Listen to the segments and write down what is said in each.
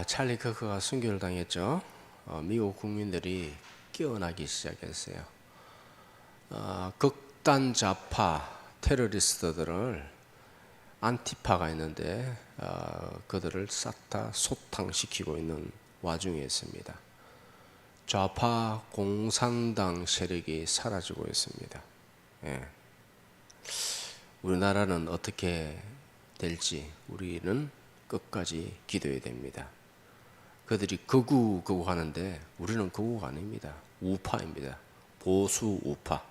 찰리 커크가 순교를 당했죠. 미국 국민들이 깨어나기 시작했어요. 극단 좌파 테러리스트들을 안티파가 있는데 그들을 싹 다 소탕시키고 있는 와중에 있습니다. 좌파 공산당 세력이 사라지고 있습니다. 우리나라는 어떻게 될지 우리는 끝까지 기도해야 됩니다. 그들이 극우 하는데 우리는 극우가 아닙니다. 우파입니다. 보수 우파.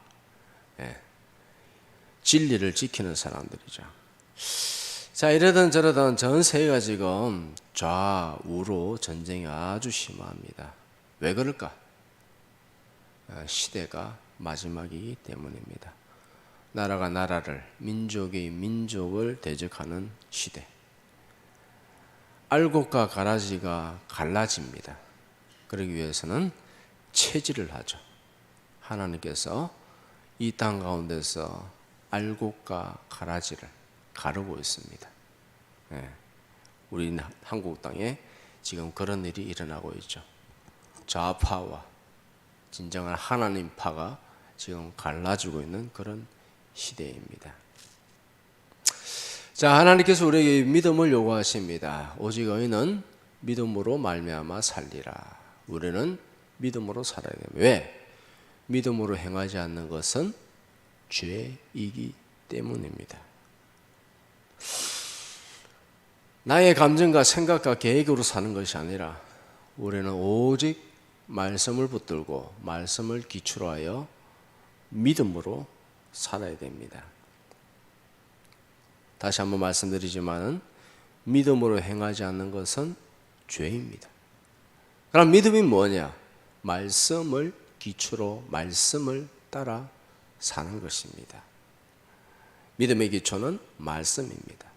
진리를 지키는 사람들이죠. 자, 이러던 저러던 전 세계가 지금 좌우로 전쟁이 아주 심합니다. 왜 그럴까? 시대가 마지막이기 때문입니다. 나라가 나라를, 민족이 민족을 대적하는 시대. 알곡과 가라지가 갈라집니다. 그러기 위해서는 채질을 하죠. 하나님께서 이 땅 가운데서 알곡과 가라지를 가르고 있습니다. 우리 한국 땅에 지금 그런 일이 일어나고 있죠. 좌파와 진정한 하나님파가 지금 갈라지고 있는 그런 시대입니다. 자, 하나님께서 우리에게 믿음을 요구하십니다. 오직 너희는 믿음으로 말미암아 살리라. 우리는 믿음으로 살아야 됩니다. 왜? 믿음으로 행하지 않는 것은 죄이기 때문입니다. 나의 감정과 생각과 계획으로 사는 것이 아니라 우리는 오직 말씀을 붙들고 말씀을 기초로 하여 믿음으로 살아야 됩니다. 다시 한번 말씀드리지만 믿음으로 행하지 않는 것은 죄입니다. 그럼 믿음이 뭐냐? 말씀을 기초로 말씀을 따라 사는 것입니다. 믿음의 기초는 말씀입니다.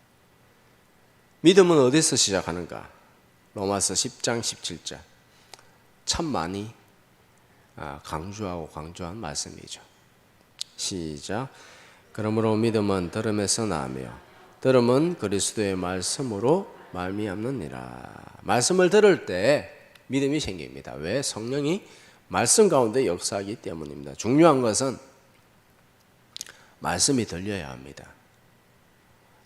믿음은 어디서 시작하는가? 로마서 10장 17절 참 많이 강조한 말씀이죠. 시작. 그러므로 믿음은 들음에서 나며 들음은 그리스도의 말씀으로 말미암느니라. 말씀을 들을 때 믿음이 생깁니다. 왜? 성령이 말씀 가운데 역사하기 때문입니다. 중요한 것은 말씀이 들려야 합니다.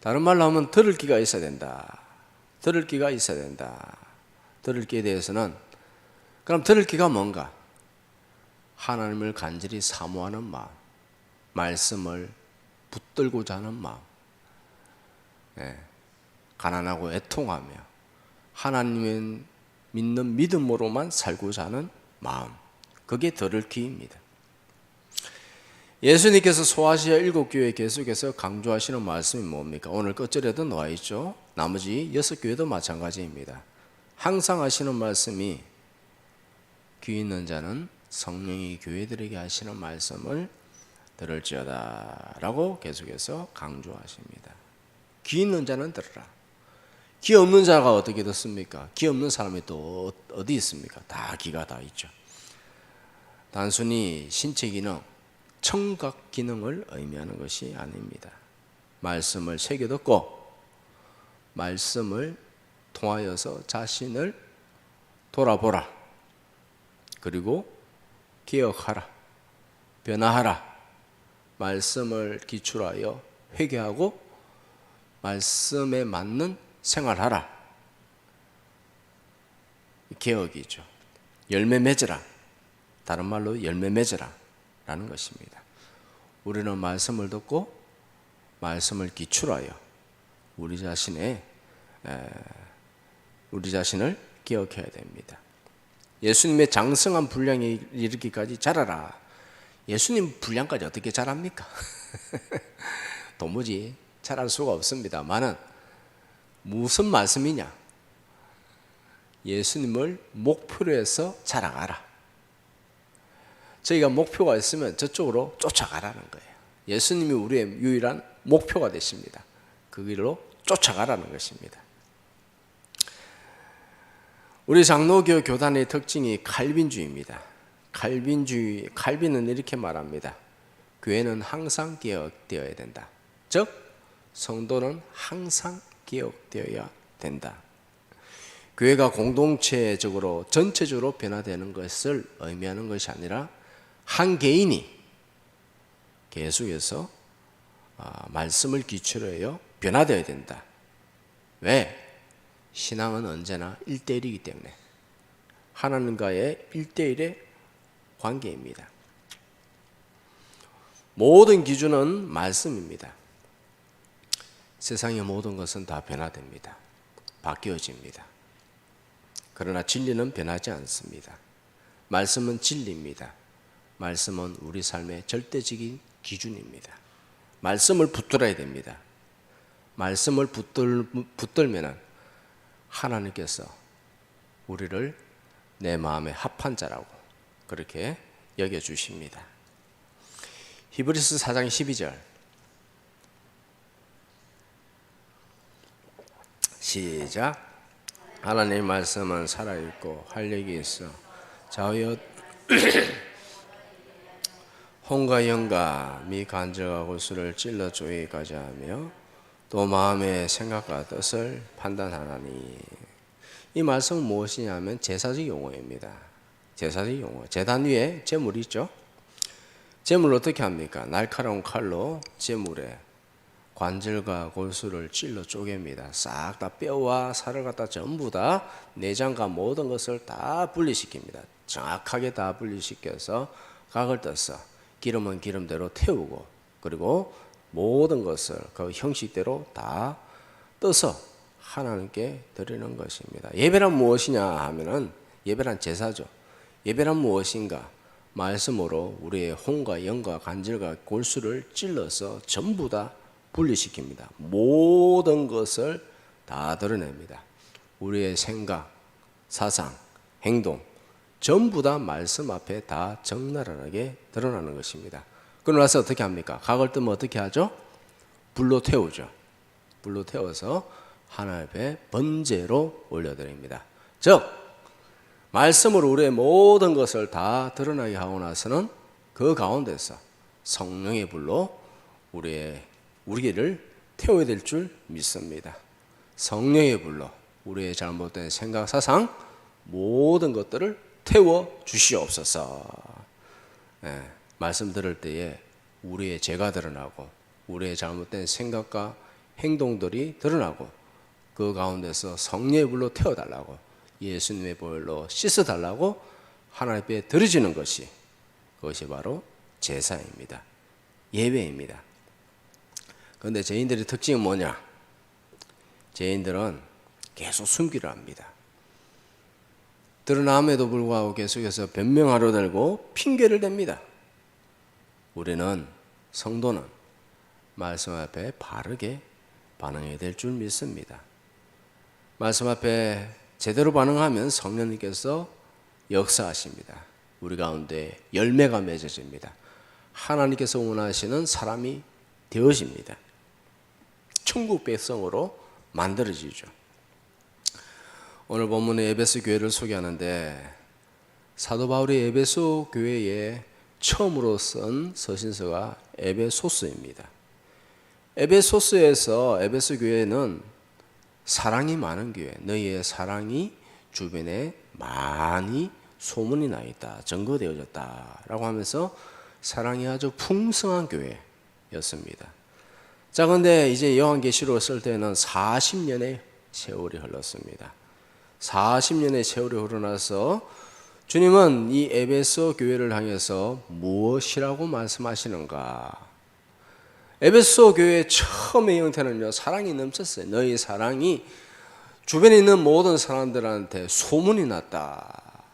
다른 말로 하면 들을 귀가 있어야 된다. 들을 귀가 있어야 된다. 들을 귀에 대해서는 그럼 들을 귀가 뭔가? 하나님을 간절히 사모하는 마음, 말씀을 붙들고자 하는 마음, 가난하고 애통하며 하나님을 믿는 믿음으로만 살고자 하는 마음, 그게 들을 귀입니다. 예수님께서 소아시아 7교회 계속해서 강조하시는 말씀이 뭡니까? 오늘 끝절에도 나와 있죠. 나머지 6교회도 마찬가지입니다. 항상 하시는 말씀이 귀 있는 자는 성령이 교회들에게 하시는 말씀을 들을지어다 라고 계속해서 강조하십니다. 귀 있는 자는 들으라. 귀 없는 자가 어떻게 듣습니까? 귀 없는 사람이 또 어디 있습니까? 다 귀가 다 있죠. 단순히 신체 기능, 청각 기능을 의미하는 것이 아닙니다. 말씀을 새겨 듣고 말씀을 통하여서 자신을 돌아보라. 그리고 기억하라. 변화하라. 말씀을 기초로 하여 회개하고 말씀에 맞는 생활하라. 개혁이죠. 열매 맺으라. 다른 말로 열매 맺으라 라는 것입니다. 우리는 말씀을 듣고 말씀을 기초로 하여 우리 자신을 기억해야 됩니다. 예수님의 장성한 분량에 이르기까지 자라라. 예수님 분량까지 어떻게 자랍니까? 도무지 자랄 수가 없습니다만은 무슨 말씀이냐? 예수님을 목표로 해서 자라가라. 저희가 목표가 있으면 저쪽으로 쫓아가라는 거예요. 예수님이 우리의 유일한 목표가 되십니다. 그 길로 쫓아가라는 것입니다. 우리 장로교 교단의 특징이 칼빈주의입니다. 칼빈은 이렇게 말합니다. 교회는 항상 개혁되어야 된다. 즉 성도는 항상 개혁되어야 된다. 교회가 공동체적으로 전체적으로 변화되는 것을 의미하는 것이 아니라 한 개인이 계속해서 말씀을 기초로 해요 변화되어야 된다. 왜? 신앙은 언제나 1대1이기 때문에 하나님과의 1대1의 관계입니다. 모든 기준은 말씀입니다. 세상의 모든 것은 다 변화됩니다. 바뀌어집니다. 그러나 진리는 변하지 않습니다. 말씀은 진리입니다. 말씀은 우리 삶의 절대적인 기준입니다. 말씀을 붙들어야 됩니다. 말씀을 붙들면 하나님께서 우리를 내 마음에 합한 자라고 그렇게 여겨주십니다. 히브리서 4장 12절 시작. 하나님의 말씀은 살아있고 활력이 있어 좌우여 혼과 영과 미 간절과 골수를 찔러 쪼개기까지 하며 또 마음의 생각과 뜻을 판단하나니. 이 말씀은 무엇이냐면 제사적 용어입니다. 제사적 용어. 제단 위에 제물이 있죠. 제물을 어떻게 합니까? 날카로운 칼로 제물에 관절과 골수를 찔러 쪼갭니다. 싹 다 뼈와 살을 갖다 전부 다 내장과 모든 것을 다 분리시킵니다. 정확하게 다 분리시켜서 각을 떠서 기름은 기름대로 태우고 그리고 모든 것을 그 형식대로 다 떠서 하나님께 드리는 것입니다. 예배란 무엇이냐 하면은 예배란 제사죠. 예배란 무엇인가? 말씀으로 우리의 혼과 영과 관절과 골수를 찔러서 전부 다 분리시킵니다. 모든 것을 다 드러냅니다. 우리의 생각, 사상, 행동 전부 다 말씀 앞에 다 적나라하게 드러나는 것입니다. 그러고 나서 어떻게 합니까? 각을 뜨면 어떻게 하죠? 불로 태우죠. 불로 태워서 하나님 앞에 번제로 올려드립니다. 즉 말씀으로 우리의 모든 것을 다 드러나게 하고 나서는 그 가운데서 성령의 불로 우리를 태워야 될 줄 믿습니다. 성령의 불로 우리의 잘못된 생각, 사상 모든 것들을 태워 주시옵소서. 말씀 들을 때에 우리의 죄가 드러나고 우리의 잘못된 생각과 행동들이 드러나고 그 가운데서 성령의 불로 태워달라고 예수님의 보혈로 씻어달라고 하나님 앞에 드려지는 것이 그것이 바로 제사입니다. 예배입니다. 그런데 죄인들의 특징은 뭐냐? 죄인들은 계속 숨기를 합니다. 드러남에도 불구하고 계속해서 변명하려 들고 핑계를 댑니다. 우리는 성도는 말씀 앞에 바르게 반응해야 될 줄 믿습니다. 말씀 앞에 제대로 반응하면 성령님께서 역사하십니다. 우리 가운데 열매가 맺어집니다. 하나님께서 원하시는 사람이 되어집니다. 천국 백성으로 만들어지죠. 오늘 본문의 에베소 교회를 소개하는데 사도 바울이 에베소 교회에 처음으로 쓴 서신서가 에베소서입니다. 에베소서에서 에베소 교회는 사랑이 많은 교회, 너희의 사랑이 주변에 많이 소문이 나 있다, 증거되어졌다라고 하면서 사랑이 아주 풍성한 교회였습니다. 자, 그런데 이제 요한계시록을 쓸 때는 40년의 세월이 흘렀습니다. 40년의 세월이 흐르나서 주님은 이 에베소 교회를 향해서 무엇이라고 말씀하시는가? 에베소 교회의 처음의 형태는요, 사랑이 넘쳤어요. 너희 사랑이 주변에 있는 모든 사람들한테 소문이 났다.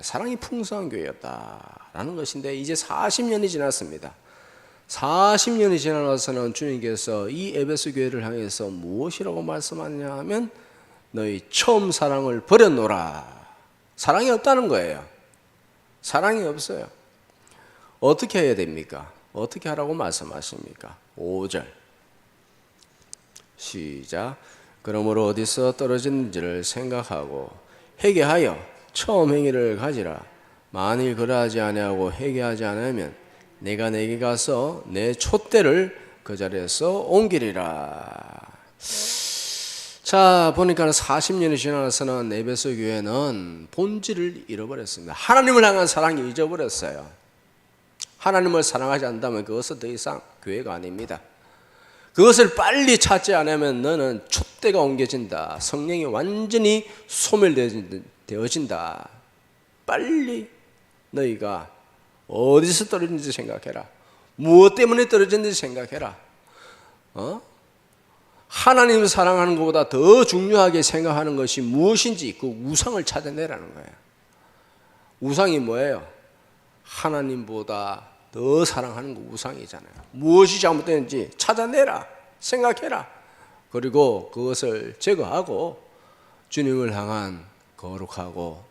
사랑이 풍성한 교회였다라는 것인데 이제 40년이 지났습니다. 40년이 지나서는 주님께서 이 에베소 교회를 향해서 무엇이라고 말씀하냐 하면 너희 처음 사랑을 버렸노라. 사랑이 없다는 거예요. 사랑이 없어요. 어떻게 해야 됩니까? 어떻게 하라고 말씀하십니까? 5절 시작. 그러므로 어디서 떨어졌는지를 생각하고 회개하여 처음 행위를 가지라. 만일 그러하지 아니하고 회개하지 않으면 내가 내게 가서 내 촛대를 그 자리에서 옮기리라. 자, 보니까 40년이 지나서는 에베소 교회는 본질을 잃어버렸습니다. 하나님을 향한 사랑이 잊어버렸어요. 하나님을 사랑하지 않는다면 그것은 더 이상 교회가 아닙니다. 그것을 빨리 찾지 않으면 너는 촛대가 옮겨진다. 성령이 완전히 소멸되어진다. 빨리 너희가 어디서 떨어진지 생각해라. 무엇 때문에 떨어졌는지 생각해라. 하나님을 사랑하는 것보다 더 중요하게 생각하는 것이 무엇인지 그 우상을 찾아내라는 거예요. 우상이 뭐예요? 하나님보다 더 사랑하는 거 우상이잖아요. 무엇이 잘못되는지 찾아내라. 생각해라. 그리고 그것을 제거하고 주님을 향한 거룩하고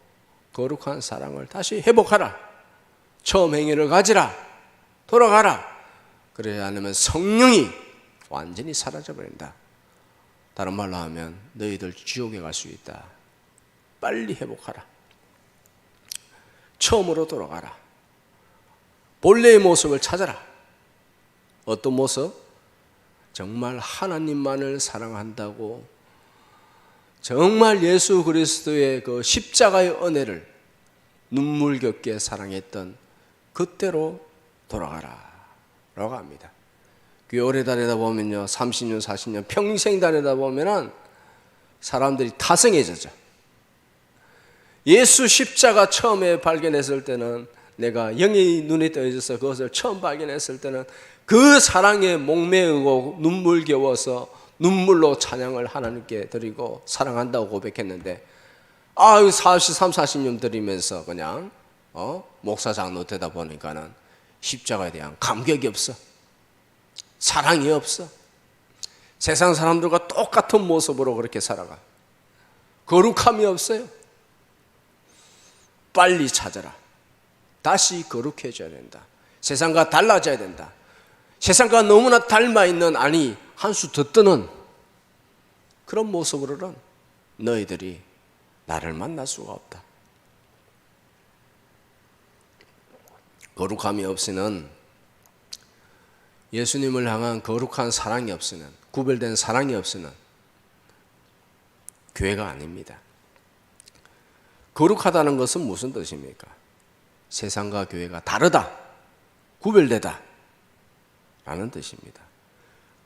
거룩한 사랑을 다시 회복하라. 처음 행위를 가지라. 돌아가라. 그래야 하면 성령이 완전히 사라져버린다. 다른 말로 하면 너희들 지옥에 갈 수 있다. 빨리 회복하라. 처음으로 돌아가라. 본래의 모습을 찾아라. 어떤 모습? 정말 하나님만을 사랑한다고 정말 예수 그리스도의 그 십자가의 은혜를 눈물겹게 사랑했던 그때로 돌아가라 라고 합니다. 교회 오래 다니다 보면요, 30년 40년 평생 다니다 보면은 사람들이 타성해져죠. 예수 십자가 처음에 발견했을 때는, 내가 영의 눈이 떠져서 그것을 처음 발견했을 때는 그 사랑에 목매이고 눈물겨워서 눈물로 찬양을 하나님께 드리고 사랑한다고 고백했는데, 40년 드리면서 그냥 목사 장로 되다 보니까는 십자가에 대한 감격이 없어. 사랑이 없어. 세상 사람들과 똑같은 모습으로 그렇게 살아가. 거룩함이 없어요. 빨리 찾아라. 다시 거룩해져야 된다. 세상과 달라져야 된다. 세상과 너무나 닮아있는, 아니 한 수 더 뜨는 그런 모습으로는 너희들이 나를 만날 수가 없다. 거룩함이 없이는, 예수님을 향한 거룩한 사랑이 없으면, 구별된 사랑이 없으면 교회가 아닙니다. 거룩하다는 것은 무슨 뜻입니까? 세상과 교회가 다르다, 구별되다 라는 뜻입니다.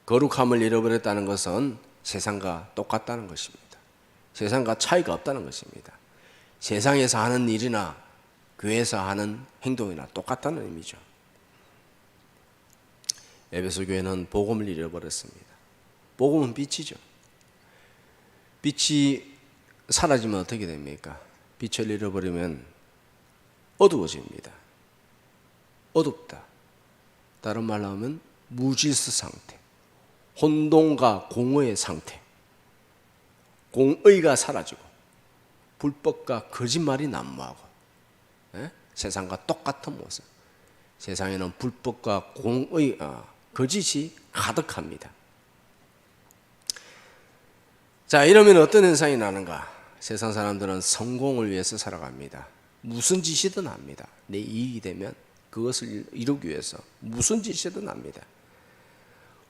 거룩함을 잃어버렸다는 것은 세상과 똑같다는 것입니다. 세상과 차이가 없다는 것입니다. 세상에서 하는 일이나 교회에서 하는 행동이나 똑같다는 의미죠. 에베소 교회는 복음을 잃어버렸습니다. 복음은 빛이죠. 빛이 사라지면 어떻게 됩니까? 빛을 잃어버리면 어두워집니다. 어둡다. 다른 말로 하면 무질서 상태, 혼돈과 공허의 상태, 공의가 사라지고 불법과 거짓말이 난무하고, 세상과 똑같은 모습. 세상에는 불법과 공의, 거짓이 가득합니다. 자, 이러면 어떤 현상이 나는가? 세상 사람들은 성공을 위해서 살아갑니다. 무슨 짓이든 합니다. 내 이익이 되면 그것을 이루기 위해서 무슨 짓이든 합니다.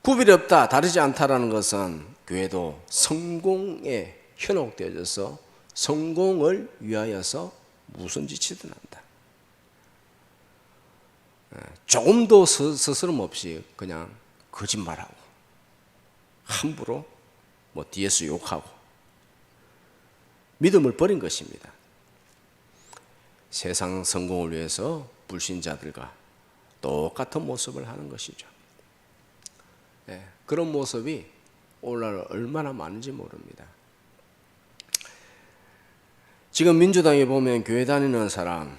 구별이 없다, 다르지 않다라는 것은 교회도 성공에 현혹되어져서 성공을 위하여서 무슨 짓이든 한다. 조금도 스스럼 없이 그냥 거짓말하고 함부로 뒤에서 욕하고 믿음을 버린 것입니다. 세상 성공을 위해서 불신자들과 똑같은 모습을 하는 것이죠. 그런 모습이 오늘날 얼마나 많은지 모릅니다. 지금 민주당에 보면 교회 다니는 사람,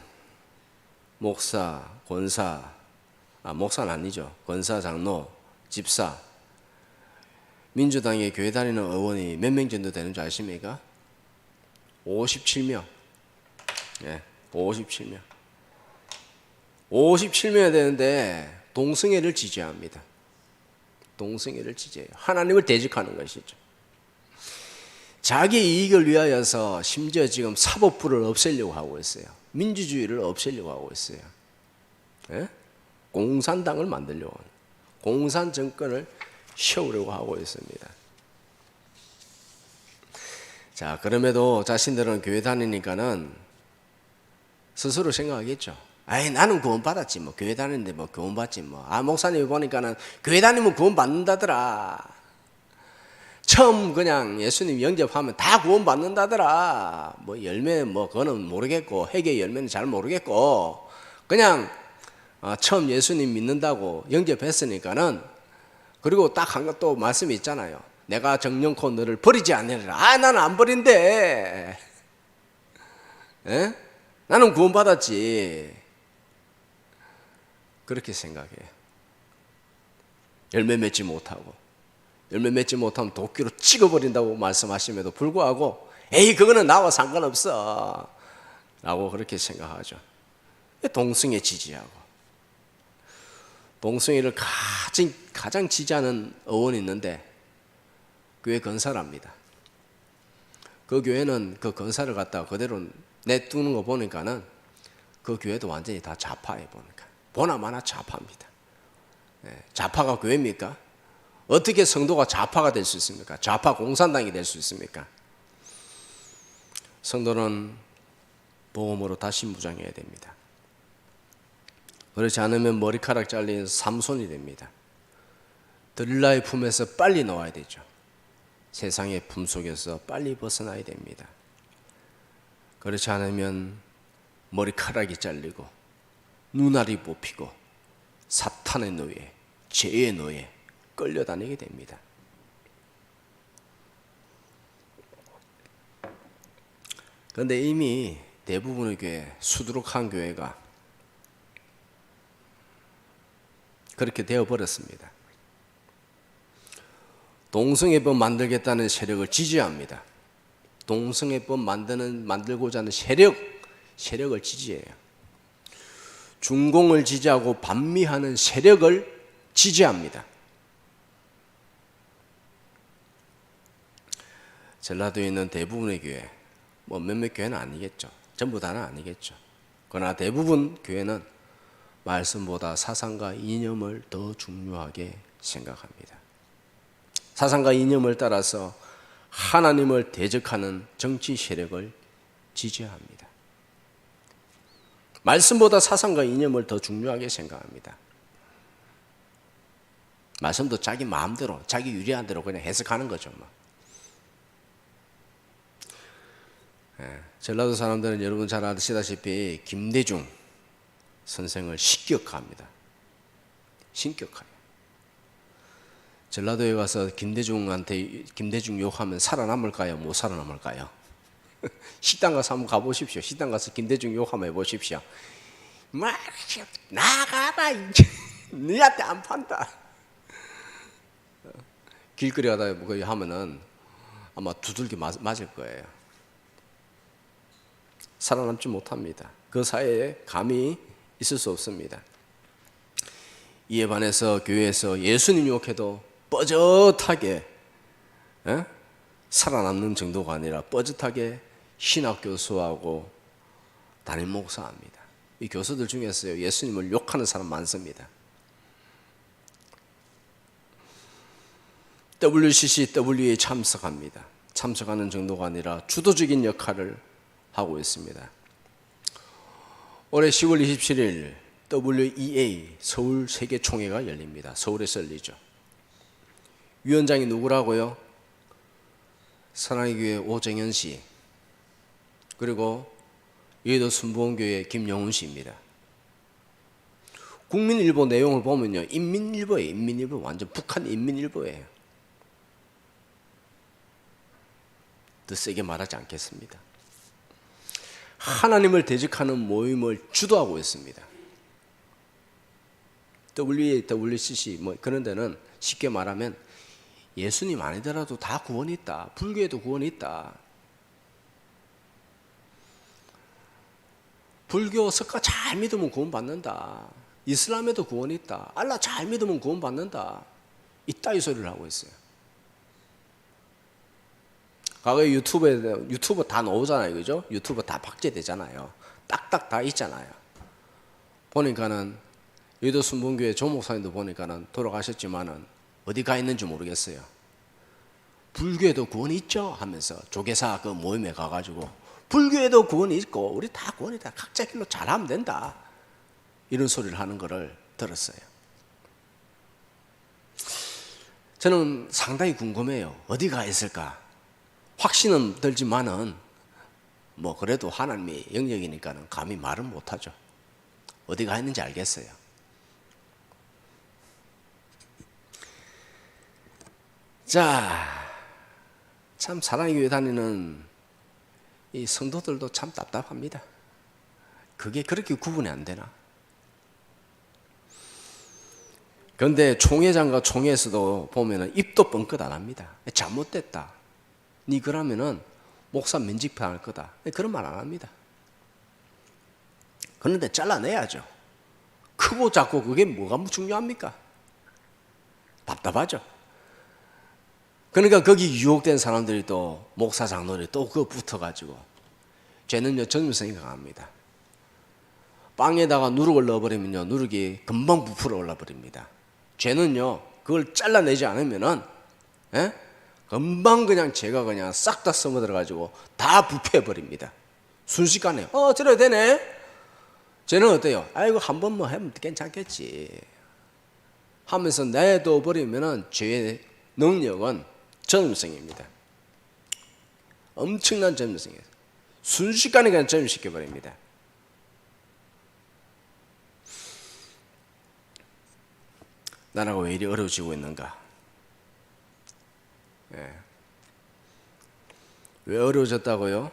목사, 권사, 목사는 아니죠. 권사, 장로, 집사, 민주당에 교회 다니는 의원이 몇 명 정도 되는 줄 아십니까? 57명. 57명. 57명이 되는데 동성애를 지지합니다. 동성애를 지지해요. 하나님을 대적하는 것이죠. 자기 이익을 위하여서 심지어 지금 사법부를 없애려고 하고 있어요. 민주주의를 없애려고 하고 있어요. 공산당을 만들려고 하는, 공산 정권을 세우려고 하고 있습니다. 자, 그럼에도 자신들은 교회 다니니까는 스스로 생각하겠죠. 아이, 나는 구원 받았지 뭐. 교회 다니는데 뭐 구원 받지 뭐. 아, 목사님이 보니까는 교회 다니면 구원 받는다더라. 처음 그냥 예수님 영접하면 다 구원 받는다더라. 뭐 열매 뭐 그거는 모르겠고, 회개 열매는 잘 모르겠고, 그냥 처음 예수님 믿는다고 영접했으니까는, 그리고 딱 한 것 또 말씀이 있잖아요. 내가 정령코 너를 버리지 않으리라. 아, 나는 안 버린대. 에? 나는 구원 받았지. 그렇게 생각해요. 열매 맺지 못하고, 열매 맺지 못하면 도끼로 찍어버린다고 말씀하심에도 불구하고, 에이, 그거는 나와 상관없어 라고 그렇게 생각하죠. 동성애 지지하고, 동성애를 가장 지지하는 의원이 있는데 교회 건사랍니다. 그 교회는 그 건사를 갖다가 그대로 내두는 거 보니까는 그 교회도 완전히 다 좌파에 보니까 보나마나 좌파입니다. 좌파가 교회입니까? 어떻게 성도가 좌파가 될 수 있습니까? 좌파 공산당이 될 수 있습니까? 성도는 복음으로 다시 무장해야 됩니다. 그렇지 않으면 머리카락 잘린 삼손이 됩니다. 들릴라의 품에서 빨리 나와야 되죠. 세상의 품 속에서 빨리 벗어나야 됩니다. 그렇지 않으면 머리카락이 잘리고 눈알이 뽑히고 사탄의 노예, 죄의 노예 끌려다니게 됩니다. 그런데 이미 대부분의 교회, 수두룩한 교회가 그렇게 되어버렸습니다. 동성애법 만들겠다는 세력을 지지합니다. 동성애법 만들고자 하는 세력을 지지해요. 중공을 지지하고 반미하는 세력을 지지합니다. 전라도에 있는 대부분의 교회, 뭐 몇몇 교회는 아니겠죠. 전부 다는 아니겠죠. 그러나 대부분 교회는 말씀보다 사상과 이념을 더 중요하게 생각합니다. 사상과 이념을 따라서 하나님을 대적하는 정치 세력을 지지합니다. 말씀보다 사상과 이념을 더 중요하게 생각합니다. 말씀도 자기 마음대로, 자기 유리한 대로 그냥 해석하는 거죠. 전라도 사람들은 여러분 잘 아시다시피 김대중 선생을 신격화합니다. 신격화해요. 전라도에 가서 김대중 욕하면 살아남을까요? 못 살아남을까요? 식당 가서 한번 가보십시오. 식당 가서 김대중 욕하면 해보십시오. 막 나가라 너한테 안 판다. 길거리 가다 뭐 하면은 아마 두들겨 맞을 거예요. 살아남지 못합니다. 그 사회에 감히 있을 수 없습니다. 이에 반해서 교회에서 예수님 욕해도 뻐젓하게 살아남는 정도가 아니라 뻐젓하게 신학 교수하고 담임 목사합니다. 이 교수들 중에서요, 예수님을 욕하는 사람 많습니다. WCCW에 참석합니다. 참석하는 정도가 아니라 주도적인 역할을 하고 있습니다. 올해 10월 27일 WEA 서울 세계총회가 열립니다. 서울에서 열리죠. 위원장이 누구라고요? 사랑의 교회 오정현 씨, 그리고 여의도 순복음교회 김영훈 씨입니다. 국민일보 내용을 보면요, 인민일보예요. 인민일보, 완전 북한 인민일보예요. 더 세게 말하지 않겠습니다. 하나님을 대적하는 모임을 주도하고 있습니다. WEA, WCC 뭐 그런 데는 쉽게 말하면 예수님 아니더라도 다 구원이 있다. 불교에도 구원이 있다. 불교 석가 잘 믿으면 구원 받는다. 이슬람에도 구원이 있다. 알라 잘 믿으면 구원 받는다. 이따위 소리를 하고 있어요. 과거에 유튜브 다 나오잖아요, 그죠? 유튜브 다 박제되잖아요. 딱딱 다 있잖아요. 보니까는 여의도 순복음교회 조 목사님도 보니까는 돌아가셨지만은 어디 가 있는지 모르겠어요. 불교에도 구원이 있죠 하면서 조계사 그 모임에 가가지고 불교에도 구원이 있고 우리 다 구원이다. 각자 길로 잘하면 된다. 이런 소리를 하는 거를 들었어요. 저는 상당히 궁금해요. 어디가 있을까? 확신은 들지만은 뭐 그래도 하나님의 영역이니까는 감히 말은 못하죠. 어디가 있는지 알겠어요. 자, 참 사랑의 교회 다니는 이 성도들도 참 답답합니다. 그게 그렇게 구분이 안 되나? 그런데 총회장과 총회에서도 보면은 입도 뻥끗 안 합니다. 잘못됐다. 니 그러면은 목사 면직당할 거다. 그런 말 안 합니다. 그런데 잘라내야죠. 크고 작고 그게 뭐가 중요합니까? 답답하죠. 그러니까 거기 유혹된 사람들이 또 목사 장로들이 또 그거 붙어가지고 쟤는요 전문성이 강합니다. 빵에다가 누룩을 넣어버리면요 누룩이 금방 부풀어 올라버립니다. 쟤는요 그걸 잘라내지 않으면은 금방 그냥 제가 그냥 싹 다 써먹어가지고 다 부패해버립니다. 순식간에 저래도 되네. 쟤는 어때요? 아이고 한 번 뭐 하면 괜찮겠지 하면서 내둬버리면은 죄의 능력은 전염성입니다. 엄청난 전염성이에요. 순식간에 그냥 전염시켜버립니다. 나라가 왜 이리 어려워지고 있는가? 왜 어려워졌다고요?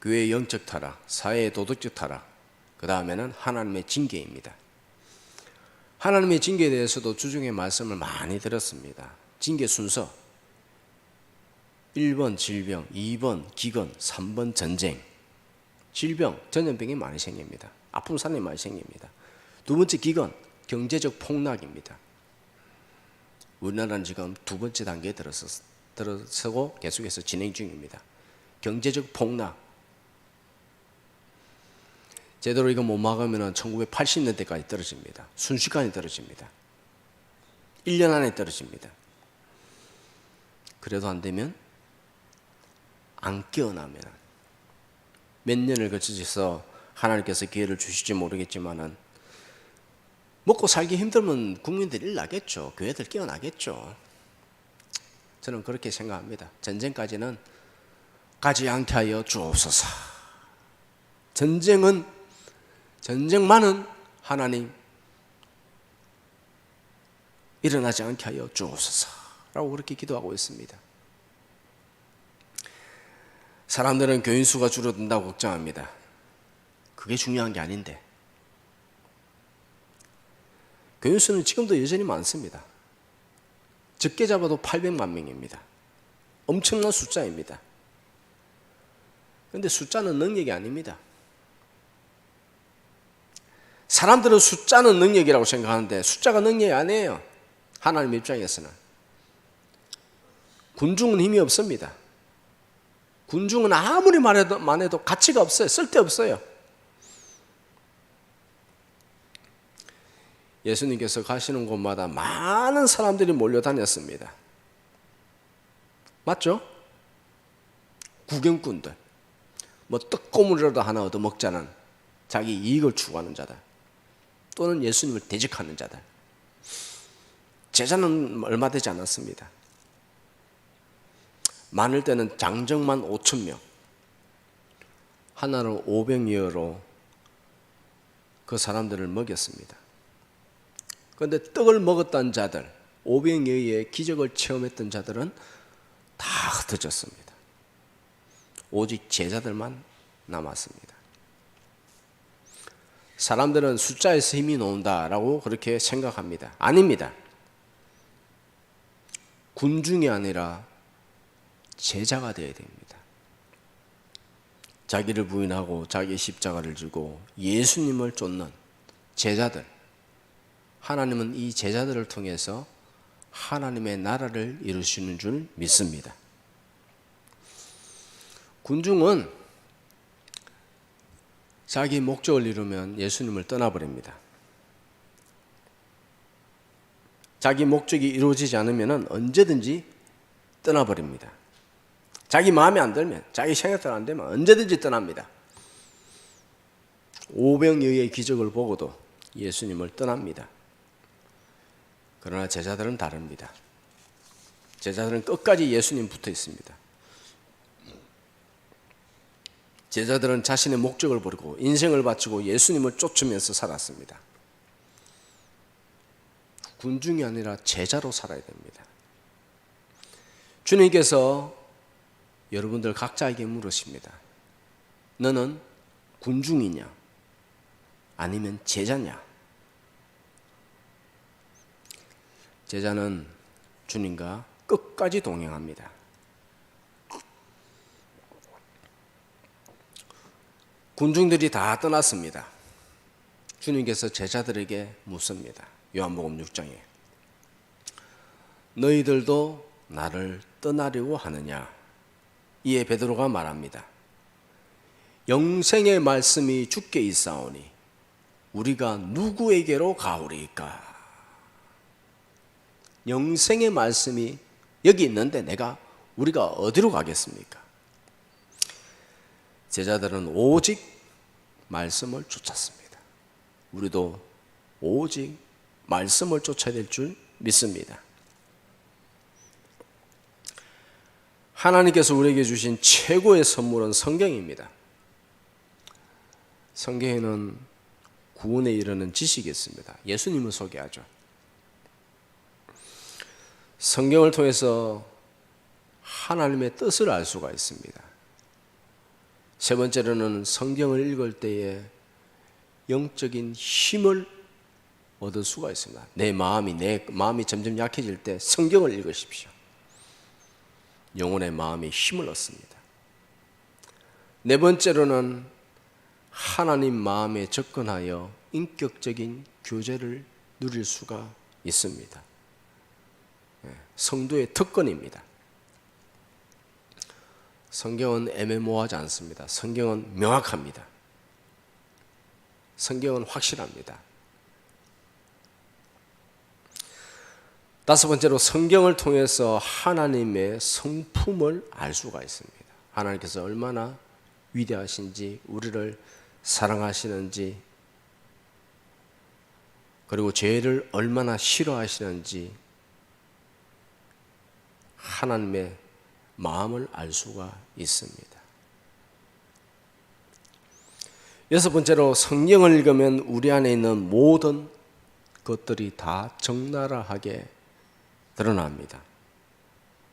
교회의 영적 타락, 사회의 도덕적 타락, 그 다음에는 하나님의 징계입니다. 하나님의 징계에 대해서도 주중에 말씀을 많이 들었습니다. 징계 순서 1번 질병, 2번 기근, 3번 전쟁. 질병, 전염병이 많이 생깁니다. 아픈 사람이 많이 생깁니다. 두 번째 기근, 경제적 폭락입니다. 우리나라는 지금 두 번째 단계에 들어서고 계속해서 진행 중입니다. 경제적 폭락. 제대로 이거 못 막으면 1980년대까지 떨어집니다. 순식간에 떨어집니다. 1년 안에 떨어집니다. 그래도 안 되면 안 깨어나면 몇 년을 거쳐서 하나님께서 기회를 주실지 모르겠지만은 먹고 살기 힘들면 국민들이 일 나겠죠. 교회들 깨어나겠죠. 저는 그렇게 생각합니다. 전쟁까지는 가지 않게 하여 주옵소서. 전쟁만은 하나님 일어나지 않게 하여 주옵소서 라고 그렇게 기도하고 있습니다. 사람들은 교인 수가 줄어든다고 걱정합니다. 그게 중요한 게 아닌데 교인 수는 지금도 여전히 많습니다. 적게 잡아도 800만 명입니다. 엄청난 숫자입니다. 그런데 숫자는 능력이 아닙니다. 사람들은 숫자는 능력이라고 생각하는데 숫자가 능력이 아니에요. 하나님 입장에서는. 군중은 힘이 없습니다. 군중은 아무리 말해도 가치가 없어요. 쓸데없어요. 예수님께서 가시는 곳마다 많은 사람들이 몰려다녔습니다. 맞죠? 구경꾼들, 뭐 떡고물이라도 하나 얻어먹자는 자기 이익을 추구하는 자들, 또는 예수님을 대적하는 자들. 제자는 얼마 되지 않았습니다. 많을 때는 장정만 5,000명, 하나로 500여로 그 사람들을 먹였습니다. 그런데 떡을 먹었던 자들, 500여의 기적을 체험했던 자들은 다 흩어졌습니다. 오직 제자들만 남았습니다. 사람들은 숫자에서 힘이 나온다라고 그렇게 생각합니다. 아닙니다. 군중이 아니라 제자가 되어야 됩니다. 자기를 부인하고 자기의 십자가를 지고 예수님을 쫓는 제자들. 하나님은 이 제자들을 통해서 하나님의 나라를 이루시는 줄 믿습니다. 군중은 자기 목적을 이루면 예수님을 떠나버립니다. 자기 목적이 이루어지지 않으면 언제든지 떠나버립니다. 자기 마음에 안 들면, 자기 생각대로 안 되면 언제든지 떠납니다. 오병이어의 기적을 보고도 예수님을 떠납니다. 그러나 제자들은 다릅니다. 제자들은 끝까지 예수님 붙어 있습니다. 제자들은 자신의 목적을 버리고 인생을 바치고 예수님을 쫓으면서 살았습니다. 군중이 아니라 제자로 살아야 됩니다. 주님께서 여러분들 각자에게 물으십니다. 너는 군중이냐? 아니면 제자냐? 제자는 주님과 끝까지 동행합니다. 군중들이 다 떠났습니다. 주님께서 제자들에게 묻습니다. 요한복음 6장에 너희들도 나를 떠나려고 하느냐? 이에 베드로가 말합니다. 영생의 말씀이 주께 있사오니 우리가 누구에게로 가오리까? 영생의 말씀이 여기 있는데 우리가 어디로 가겠습니까? 제자들은 오직 말씀을 쫓았습니다. 우리도 오직 말씀을 쫓아야 될 줄 믿습니다. 하나님께서 우리에게 주신 최고의 선물은 성경입니다. 성경에는 구원에 이르는 지식이 있습니다. 예수님을 소개하죠. 성경을 통해서 하나님의 뜻을 알 수가 있습니다. 세 번째로는 성경을 읽을 때에 영적인 힘을 얻을 수가 있습니다. 내 마음이 점점 약해질 때 성경을 읽으십시오. 영혼의 마음이 힘을 얻습니다. 네 번째로는 하나님 마음에 접근하여 인격적인 교제를 누릴 수가 있습니다. 성도의 특권입니다. 성경은 애매모호하지 않습니다. 성경은 명확합니다. 성경은 확실합니다. 다섯 번째로 성경을 통해서 하나님의 성품을 알 수가 있습니다. 하나님께서 얼마나 위대하신지, 우리를 사랑하시는지, 그리고 죄를 얼마나 싫어하시는지 하나님의 마음을 알 수가 있습니다. 여섯 번째로 성경을 읽으면 우리 안에 있는 모든 것들이 다 적나라하게 드러납니다.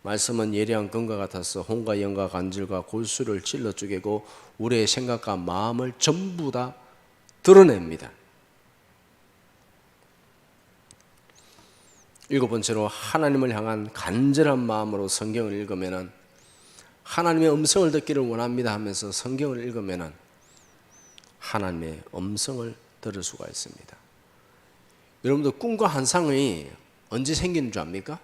말씀은 예리한 검과 같아서 혼과 영과 관절과 골수를 찔러 쪼개고 우리의 생각과 마음을 전부 다 드러냅니다. 일곱 번째로 하나님을 향한 간절한 마음으로 성경을 읽으면 하나님의 음성을 듣기를 원합니다 하면서 성경을 읽으면 하나님의 음성을 들을 수가 있습니다. 여러분들 꿈과 환상이 언제 생기는 줄 압니까?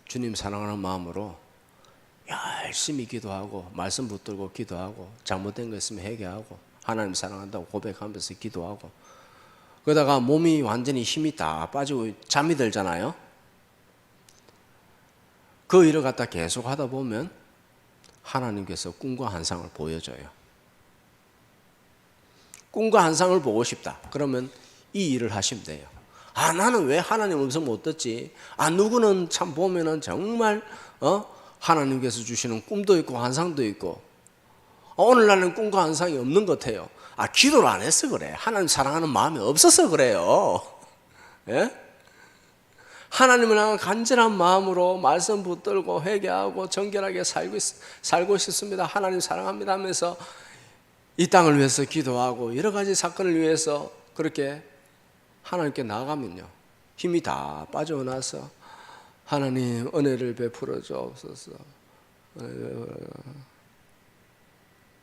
주님 사랑하는 마음으로 열심히 기도하고 말씀 붙들고 기도하고 잘못된 거 있으면 회개하고 하나님 사랑한다고 고백하면서 기도하고 그러다가 몸이 완전히 힘이 다 빠지고 잠이 들잖아요. 그 일을 갖다 계속 하다 보면 하나님께서 꿈과 환상을 보여줘요. 꿈과 환상을 보고 싶다. 그러면 이 일을 하시면 돼요. 나는 왜 하나님 음성 못 듣지? 누구는 참 보면은 정말 하나님께서 주시는 꿈도 있고 환상도 있고 오늘 나는 꿈과 환상이 없는 것 같아요. 기도를 안 해서 그래. 하나님 사랑하는 마음이 없어서 그래요. 예? 하나님을 향한 간절한 마음으로 말씀 붙들고 회개하고 정결하게 살고 싶습니다. 하나님 사랑합니다 하면서 이 땅을 위해서 기도하고 여러 가지 사건을 위해서 그렇게 하나님께 나아가면요. 힘이 다 빠져나서 하나님 은혜를 베풀어 주옵소서.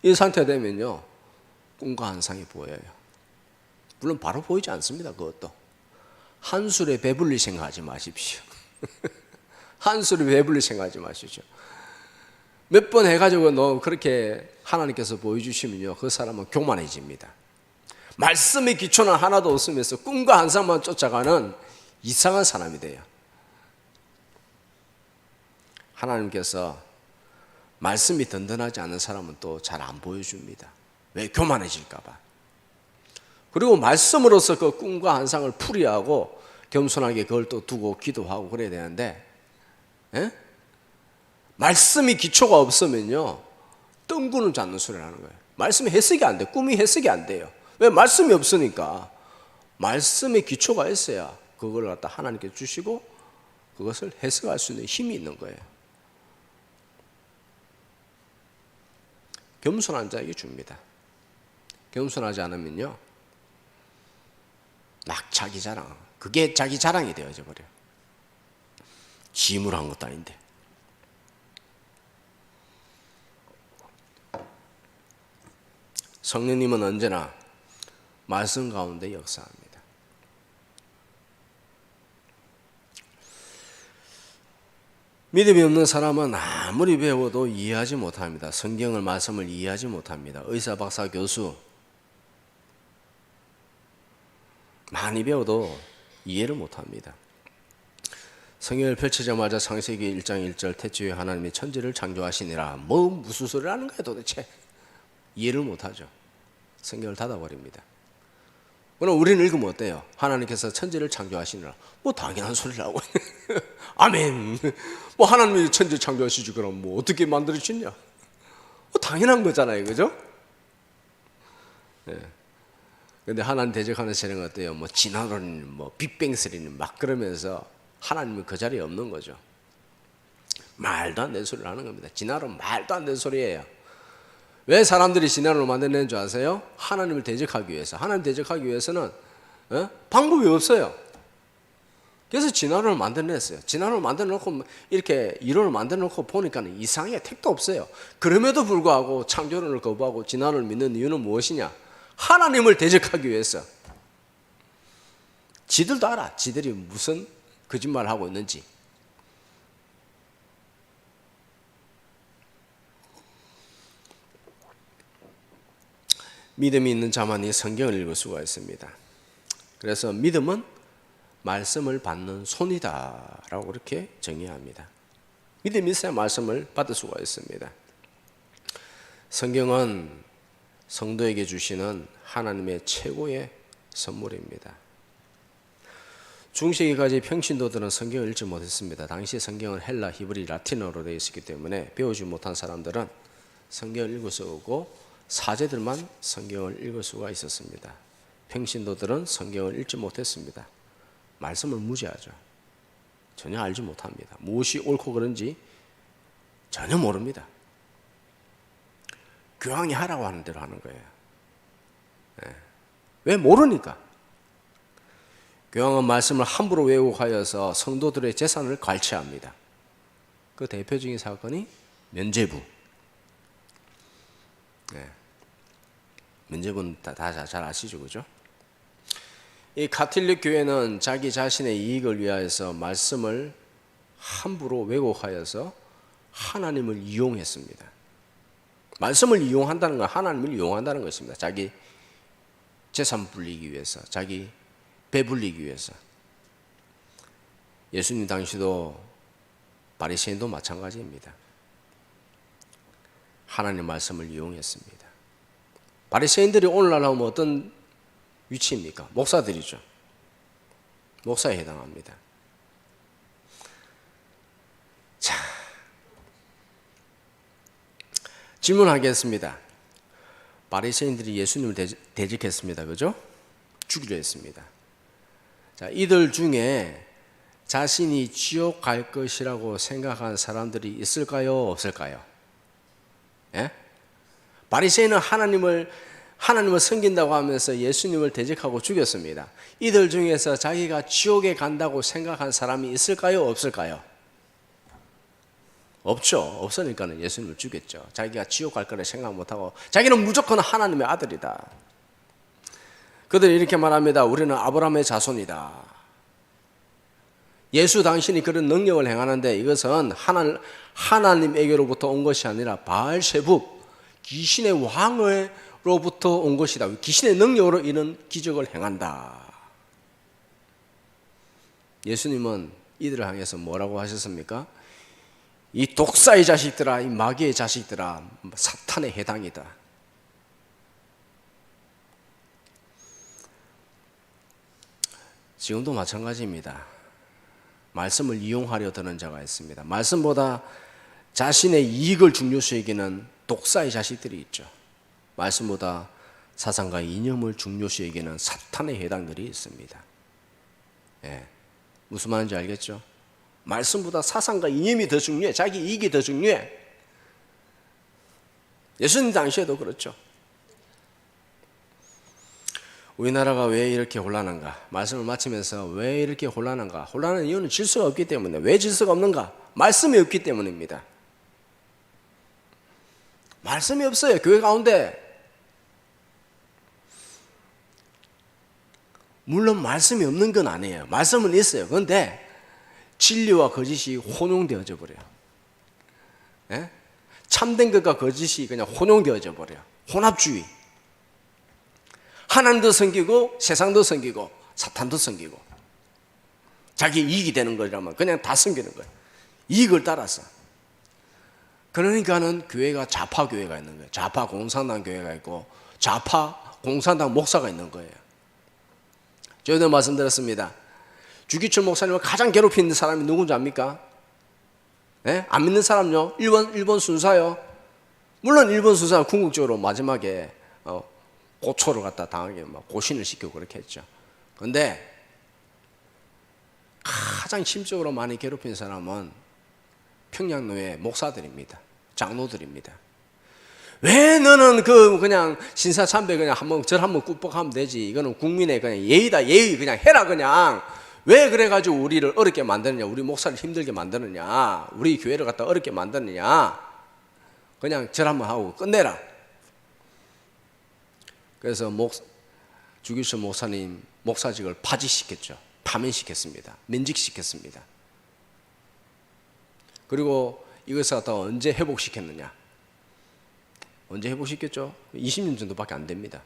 이 상태 되면요. 꿈과 환상이 보여요. 물론 바로 보이지 않습니다. 그것도. 한술에 배불리 생각하지 마십시오. 한술에 배불리 생각하지 마십시오. 몇 번 해가지고 그렇게 하나님께서 보여주시면요. 그 사람은 교만해집니다. 말씀의 기초는 하나도 없으면서 꿈과 환상만 쫓아가는 이상한 사람이 돼요. 하나님께서 말씀이 든든하지 않은 사람은 또 잘 안 보여줍니다. 왜? 교만해질까 봐. 그리고 말씀으로서 그 꿈과 환상을 풀이하고 겸손하게 그걸 또 두고 기도하고 그래야 되는데, 예? 말씀이 기초가 없으면요 뜬구는 잡는 소리를 하는 거예요. 말씀이 해석이 안 돼. 꿈이 해석이 안 돼요. 왜? 말씀이 없으니까. 말씀의 기초가 있어야 그걸 갖다 하나님께 주시고 그것을 해석할 수 있는 힘이 있는 거예요. 겸손한 자에게 줍니다. 겸손하지 않으면요 막 자기 자랑, 그게 자기 자랑이 되어져 버려요. 짐으로 한 것도 아닌데. 성령님은 언제나 말씀 가운데 역사합니다. 믿음이 없는 사람은 아무리 배워도 이해하지 못합니다. 성경을, 말씀을 이해하지 못합니다. 의사, 박사, 교수 많이 배워도 이해를 못합니다. 성경을 펼치자마자 창세기 1장 1절 태초에 하나님이 천지를 창조하시니라, 무슨 소리를 하는 거야 도대체. 이해를 못하죠. 성경을 닫아버립니다. 그럼 우리는 읽으면 어때요? 하나님께서 천지를 창조하시니라, 당연한 소리를 하고 아멘. 하나님이 천지를 창조하시지 그럼 어떻게 만들어지냐? 당연한 거잖아요, 그죠? 네. 근데 하나님 대적하는 세력은 어때요? 진화론, 빅뱅스리는 막 그러면서 하나님은 그 자리에 없는 거죠. 말도 안 되는 소리를 하는 겁니다. 진화론 말도 안 되는 소리예요. 왜 사람들이 진화론을 만들어낸 줄 아세요? 하나님을 대적하기 위해서. 하나님 대적하기 위해서는 방법이 없어요. 그래서 진화론을 만들어냈어요. 진화론을 만들어놓고 이렇게 이론을 만들어놓고 보니까 이상해. 택도 없어요. 그럼에도 불구하고 창조론을 거부하고 진화론을 믿는 이유는 무엇이냐? 하나님을 대적하기 위해서. 지들도 알아. 지들이 무슨 거짓말을 하고 있는지. 믿음이 있는 자만이 성경을 읽을 수가 있습니다. 그래서 믿음은 말씀을 받는 손이다 라고 그렇게 정의합니다. 믿음이 있어야 말씀을 받을 수가 있습니다. 성경은 성도에게 주시는 하나님의 최고의 선물입니다. 중세기까지 평신도들은 성경을 읽지 못했습니다. 당시 성경은 헬라, 히브리, 라틴어로 되어 있었기 때문에 배우지 못한 사람들은 성경을 읽을 수 없고 사제들만 성경을 읽을 수가 있었습니다. 평신도들은 성경을 읽지 못했습니다. 말씀을 무지하죠. 전혀 알지 못합니다. 무엇이 옳고 그른지 전혀 모릅니다. 교황이 하라고 하는 대로 하는 거예요. 네. 왜? 모르니까. 교황은 말씀을 함부로 왜곡하여서 성도들의 재산을 갈취합니다. 그 대표적인 사건이 면죄부. 네. 면죄부는 다 잘 아시죠, 그죠? 이 가톨릭 교회는 자기 자신의 이익을 위하여서 말씀을 함부로 왜곡하여서 하나님을 이용했습니다. 말씀을 이용한다는 건 하나님을 이용한다는 것입니다. 자기 재산 불리기 위해서, 자기 배불리기 위해서. 예수님 당시도 바리새인도 마찬가지입니다. 하나님 말씀을 이용했습니다. 바리새인들이 오늘날 하면 어떤 위치입니까? 목사들이죠. 목사에 해당합니다. 자, 질문하겠습니다. 바리새인들이 예수님을 대적했습니다. 그죠? 죽이려 했습니다. 자, 이들 중에 자신이 지옥 갈 것이라고 생각한 사람들이 있을까요? 없을까요? 예? 바리새인은 하나님을 섬긴다고 하면서 예수님을 대적하고 죽였습니다. 이들 중에서 자기가 지옥에 간다고 생각한 사람이 있을까요? 없을까요? 없죠. 없으니까 예수님을 죽였죠. 자기가 지옥 갈 거를 생각 못하고 자기는 무조건 하나님의 아들이다. 그들이 이렇게 말합니다. 우리는 아브라함의 자손이다. 예수 당신이 그런 능력을 행하는데 이것은 하나님에게로부터 온 것이 아니라 바알세북, 귀신의 왕으로부터 온 것이다. 귀신의 능력으로 이런 기적을 행한다. 예수님은 이들을 향해서 뭐라고 하셨습니까? 이 독사의 자식들아, 이 마귀의 자식들아, 사탄의 해당이다. 지금도 마찬가지입니다. 말씀을 이용하려 드는 자가 있습니다. 말씀보다 자신의 이익을 중요시 여기는 독사의 자식들이 있죠. 말씀보다 사상과 이념을 중요시 여기는 사탄의 해당들이 있습니다. 예, 무슨 말인지 알겠죠? 말씀보다 사상과 이념이 더 중요해. 자기 이익이 더 중요해. 예수님 당시에도 그렇죠. 우리나라가 왜 이렇게 혼란한가? 말씀을 마치면서 왜 이렇게 혼란한가? 혼란한 이유는 질서가 없기 때문에. 왜 질서가 없는가? 말씀이 없기 때문입니다. 말씀이 없어요, 교회 가운데. 물론 말씀이 없는 건 아니에요. 말씀은 있어요. 그런데 진리와 거짓이 혼용되어져 버려요. 예? 참된 것과 거짓이 그냥 혼용되어져 버려요. 혼합주의. 하나님도 섬기고 세상도 섬기고 사탄도 섬기고 자기 이익이 되는 거라면 그냥 다 섬기는 거예요. 이익을 따라서. 그러니까는 교회가 좌파 교회가 있는 거예요. 좌파 공산당 교회가 있고 좌파 공산당 목사가 있는 거예요. 저희도 말씀드렸습니다. 주기철 목사님을 가장 괴롭히는 사람이 누군지 압니까? 네? 안 믿는 사람요? 일본 순사요. 물론 일본 순사가 궁극적으로 마지막에 고초를 갖다 당하게 고신을 시키고 그렇게 했죠. 그런데 가장 심적으로 많이 괴롭힌 사람은 평양노예 목사들입니다. 장로들입니다. 왜 너는 그냥 신사참배 그냥 절 한번 꾹뻑하면 되지. 이거는 국민의 그냥 예의다. 예의 그냥 해라 그냥. 왜 그래가지고 우리를 어렵게 만드느냐. 우리 목사를 힘들게 만드느냐. 우리 교회를 갖다 어렵게 만드느냐. 그냥 절 한번 하고 끝내라. 그래서 주기철 목사님 목사직을 파직시켰죠. 파면시켰습니다. 면직시켰습니다. 그리고 이것을 갖다가 언제 회복시켰느냐. 언제 회복시켰죠? 20년 정도밖에 안 됩니다.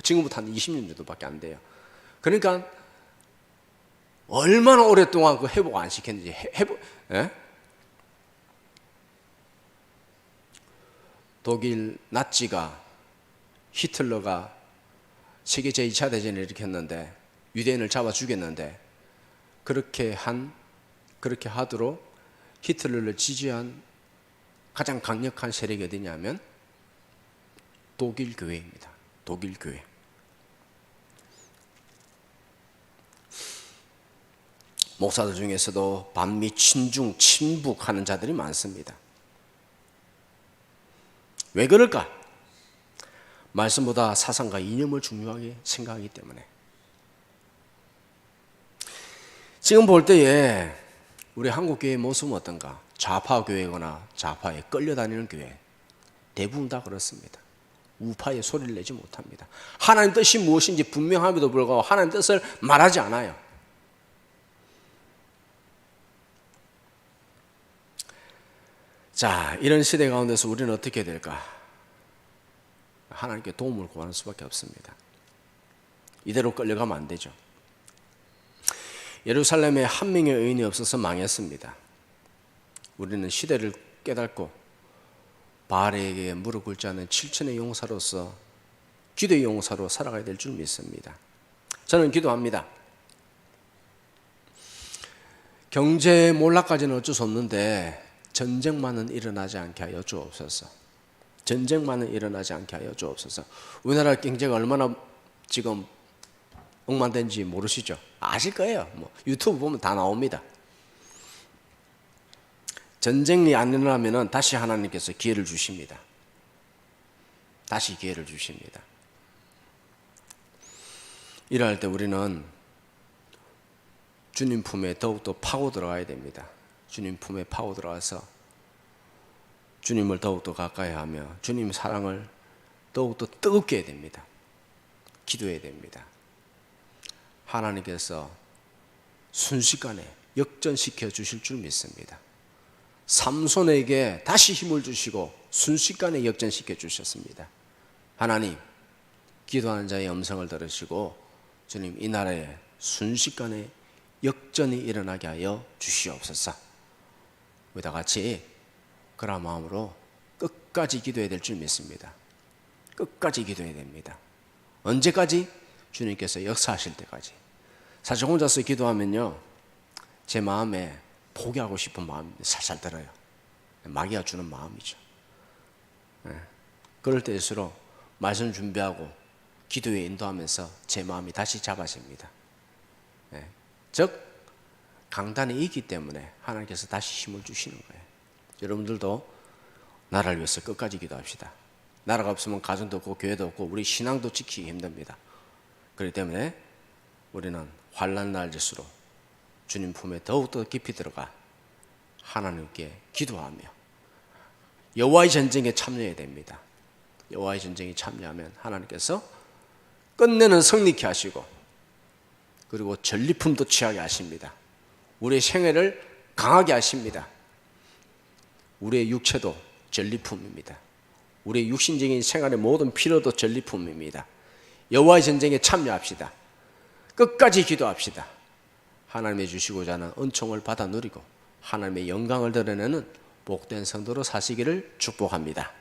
지금부터 한 20년 정도밖에 안 돼요. 그러니까 얼마나 오랫동안 그 회복 안 시켰는지. 예? 독일 나치가 히틀러가 세계 제2차 대전을 일으켰는데 유대인을 잡아 죽였는데 그렇게 하도록 히틀러를 지지한 가장 강력한 세력이 어디냐면 독일 교회입니다. 독일 교회. 목사들 중에서도 반미 친중 친북하는 자들이 많습니다. 왜 그럴까? 말씀보다 사상과 이념을 중요하게 생각하기 때문에. 지금 볼 때에 우리 한국 교회의 모습은 어떤가? 좌파 교회거나 좌파에 끌려다니는 교회 대부분 다 그렇습니다. 우파의 소리를 내지 못합니다. 하나님 뜻이 무엇인지 분명함에도 불구하고 하나님 뜻을 말하지 않아요. 자, 이런 시대 가운데서 우리는 어떻게 해야 될까? 하나님께 도움을 구하는 수밖에 없습니다. 이대로 끌려가면 안 되죠. 예루살렘에 한 명의 의인이 없어서 망했습니다. 우리는 시대를 깨닫고 바알에게 무릎 꿇지 않는 7천의 용사로서 기도의 용사로 살아가야 될 줄 믿습니다. 저는 기도합니다. 경제 몰락까지는 어쩔 수 없는데 전쟁만은 일어나지 않게 하여 주옵소서. 전쟁만은 일어나지 않게 하여 주옵소서. 우리나라 경제가 얼마나 지금 엉망된지 모르시죠? 아실 거예요. 유튜브 보면 다 나옵니다. 전쟁이 안 일어나면 다시 하나님께서 기회를 주십니다. 다시 기회를 주십니다. 이럴 때 우리는 주님 품에 더욱더 파고 들어가야 됩니다. 주님 품에 파고 들어가서 주님을 더욱더 가까이 하며 주님 사랑을 더욱더 뜨겁게 해야 됩니다. 기도해야 됩니다. 하나님께서 순식간에 역전시켜 주실 줄 믿습니다. 삼손에게 다시 힘을 주시고 순식간에 역전시켜 주셨습니다. 하나님, 기도하는 자의 음성을 들으시고 주님 이 나라에 순식간에 역전이 일어나게 하여 주시옵소서. 우리 다 같이 그런 마음으로 끝까지 기도해야 될 줄 믿습니다. 끝까지 기도해야 됩니다. 언제까지? 주님께서 역사하실 때까지. 사실 혼자서 기도하면요, 제 마음에 포기하고 싶은 마음이 살살 들어요. 마귀가 주는 마음이죠. 그럴 때일수록 말씀 준비하고 기도에 인도하면서 제 마음이 다시 잡아집니다. 즉 강단이 있기 때문에 하나님께서 다시 힘을 주시는 거예요. 여러분들도 나라를 위해서 끝까지 기도합시다. 나라가 없으면 가정도 없고 교회도 없고 우리 신앙도 지키기 힘듭니다. 그렇기 때문에 우리는 환난 날일수록 주님 품에 더욱더 깊이 들어가 하나님께 기도하며 여호와의 전쟁에 참여해야 됩니다. 여호와의 전쟁에 참여하면 하나님께서 끝내는 성리케 하시고 그리고 전리품도 취하게 하십니다. 우리의 생애를 강하게 하십니다. 우리의 육체도 전리품입니다. 우리의 육신적인 생활의 모든 필요도 전리품입니다. 여호와의 전쟁에 참여합시다. 끝까지 기도합시다. 하나님의 주시고자 하는 은총을 받아 누리고 하나님의 영광을 드러내는 복된 성도로 사시기를 축복합니다.